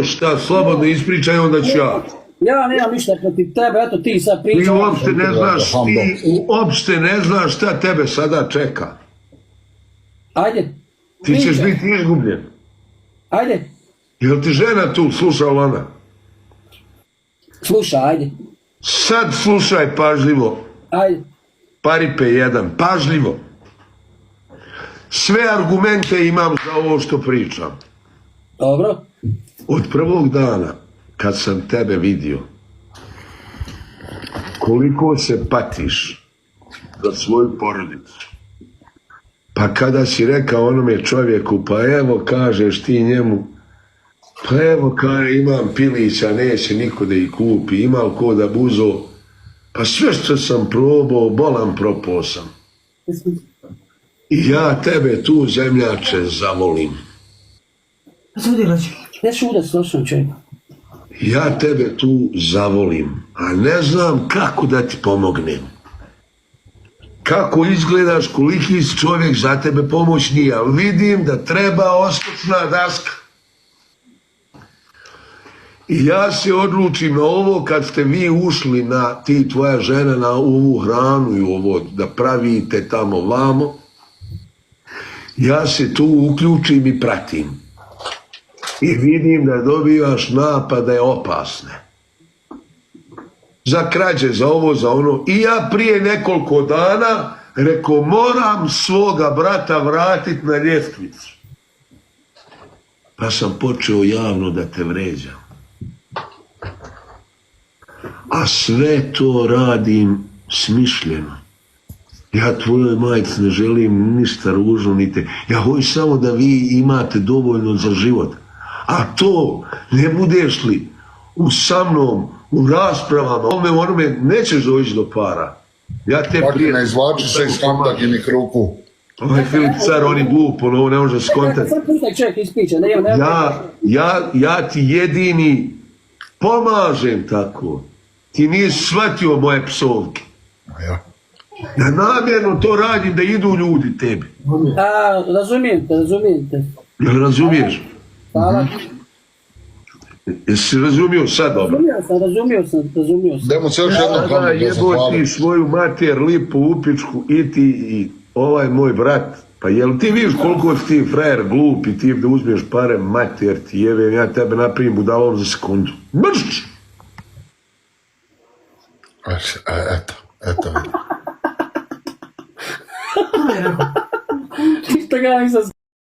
šta, slobodno ispričaj, onda ću ja. Ja nemam ništa protiv tebe, eto ti sad pričaš. Ti uopšte ne znaš šta tebe sada čeka. Ajde. Ti ćeš biti izgubljen. Ajde. Jel ti žena tu, slušala ona? Slušaj, ajde. Sad slušaj pažljivo. Ajde. Paripe jedan, pažljivo. Sve argumente imam za ovo što pričam. Dobro. Od prvog dana kad sam tebe vidio, koliko se patiš za svoju porodicu. Pa kada si rekao onome čovjeku, pa evo kažeš ti njemu, pa evo kaže imam pilića, neće niko da ih kupi, imam ko da buzo, pa sve što sam probao, bolan propao sam. I ja tebe tu zemljače zavolim. Ne šuda s nošom čovjeka. Ja tebe tu zavolim, a ne znam kako da ti pomognem. Kako izgledaš, koliki si čovjek, za tebe pomoć nije, ali vidim da treba oskočna daska. I ja se odlučim na ovo kad ste vi ušli na, ti tvoja žena, na ovu hranu i ovo da pravite tamo vamo. Ja se tu uključim i pratim. I vidim da dobivaš napade opasne. Za krađe, za ovo, za ono. I ja prije nekoliko dana rekao, moram svoga brata vratiti na ljestvicu. Pa sam počeo javno da te vređam. A sve to radim smišljeno. Ja tvojoj majci ne želim ništa ružno, niti. Ja hoću samo da vi imate dovoljno za život. A to, ne budeš li sa mnom, u raspravama, onome, nećeš doći do para. Ja te prije... ne izvlači se iz Hamdaginih ruku. Ovaj Filip car, on je glup, ono ne može skontati. Ja ti jedini pomažem tako. Ti nisi shvatio moje psovke. Ja namjerno to radim da idu ljudi tebi. Razumijem te. Jel razumiješ? Hvala. Jesi razumio sad dobro? Razumio sam. Dajmo se još jednom kamo da jebo ti svoju mater, lipu, upičku, i ti i ovaj moj brat. Pa jel ti vidiš koliko si ti frajer glup i ti da uzmiješ pare, mater ti jeve, ja tebe napravim budalom za sekundu. Brš! Eto. Ništa ga nisam